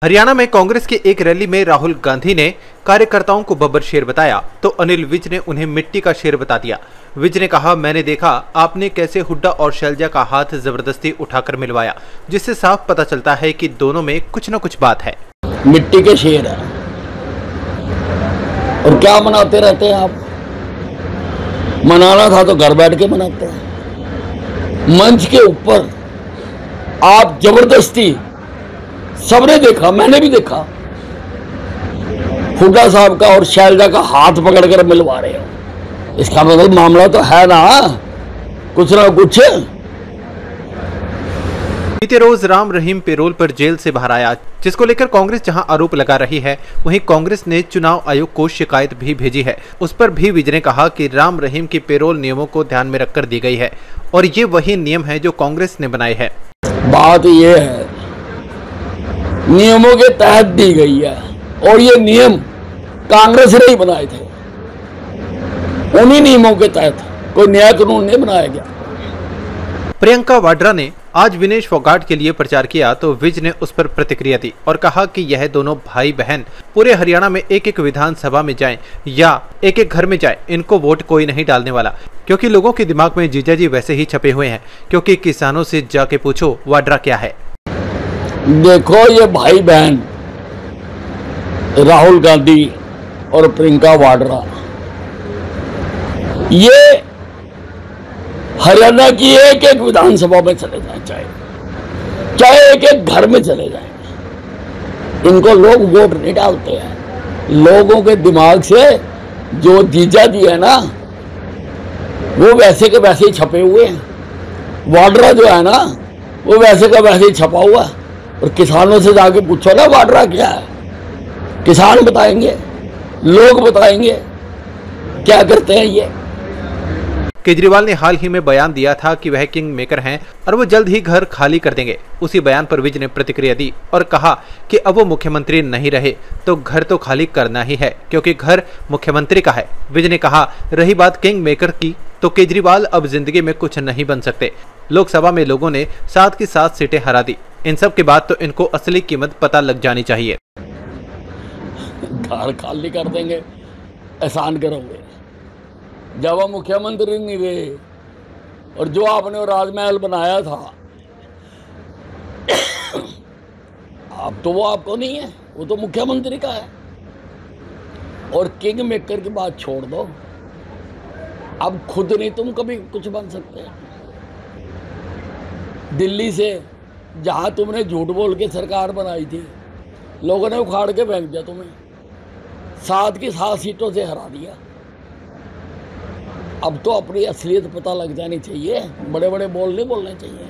हरियाणा में कांग्रेस की एक रैली में राहुल गांधी ने कार्यकर्ताओं को बब्बर शेर बताया तो अनिल विज ने उन्हें मिट्टी का शेर बता दिया। विज ने कहा, मैंने देखा आपने कैसे हुड्डा और शैलजा का हाथ जबरदस्ती उठाकर मिलवाया, जिससे साफ पता चलता है कि दोनों में कुछ न कुछ बात है। मिट्टी के शेर है और क्या मनाते रहते हैं आप। मनाना था तो घर बैठ के मनाते हैं। मंच के ऊपर आप जबरदस्ती, सबने देखा, मैंने भी देखा, हुड्डा साहब का और शैलजा का हाथ पकड़कर मिलवा रहे हो। इसका मतलब मामला तो है ना कुछ। बीते रोज राम रहीम पेरोल पर जेल से बाहर आया, जिसको लेकर कांग्रेस जहां आरोप लगा रही है, वहीं कांग्रेस ने चुनाव आयोग को शिकायत भी भेजी है। उस पर भी विज ने कहा कि राम रहीम की पेरोल नियमों को ध्यान में रखकर दी गई है और ये वही नियम है जो कांग्रेस ने बनाए हैं। बात ये है, नियमों के तहत दी गई है और ये नियम कांग्रेस ने ही बनाए थे। उन्हीं नियमों के तहत कोई नया कानून नहीं बनाया गया। प्रियंका वाड्रा ने आज विनेश फोगाट के लिए प्रचार किया तो विज ने उस पर प्रतिक्रिया दी और कहा कि यह दोनों भाई बहन पूरे हरियाणा में एक एक विधानसभा में जाएं या एक एक घर में जाएं, इनको वोट कोई नहीं डालने वाला, क्योंकि लोगों के दिमाग में जीजा जी वैसे ही छपे हुए हैं। क्योंकि किसानों से जाके पूछो वाड्रा क्या है। देखो, ये भाई बहन राहुल गांधी और प्रियंका वाड्रा, ये हरियाणा की एक एक विधानसभा में चले जाए, चाहे एक एक घर में चले जाए, इनको लोग वोट नहीं डालते हैं। लोगों के दिमाग से जो जीजा जी है ना, वो वैसे के वैसे ही छपे हुए हैं। वाड्रा जो है ना, वो वैसे का वैसे ही छपा हुआ है। और किसानों से जाके पूछो ना वाड्रा क्या है, किसान बताएंगे, लोग बताएंगे क्या करते हैं ये। केजरीवाल ने हाल ही में बयान दिया था कि वह किंग मेकर हैं और वो जल्द ही घर खाली कर देंगे। उसी बयान पर विज ने प्रतिक्रिया दी और कहा कि अब वो मुख्यमंत्री नहीं रहे तो घर तो खाली करना ही है, क्योंकि घर मुख्यमंत्री का है। विज ने कहा, रही बात किंग मेकर की, तो केजरीवाल अब जिंदगी में कुछ नहीं बन सकते। लोकसभा में लोगों ने 7 की 7 सीटें हरा दी। इन सब के बाद तो इनको असली कीमत पता लग जानी चाहिए। घर खाली कर देंगे, एहसान करोगे। जब हम मुख्यमंत्री नहीं रहे और जो आपने राजमहल बनाया था, अब तो वो आपको नहीं है, वो तो मुख्यमंत्री का है। और किंग मेकर की बात छोड़ दो, अब खुद नहीं तुम कभी कुछ बन सकते। दिल्ली से जहां तुमने झूठ बोल के सरकार बनाई थी, लोगों ने उखाड़ के फेंक दिया, तुम्हें 7 की 7 सीटों से हरा दिया। अब तो अपनी असलियत पता लग जानी चाहिए, बड़े बड़े बोल नहीं बोलने चाहिए।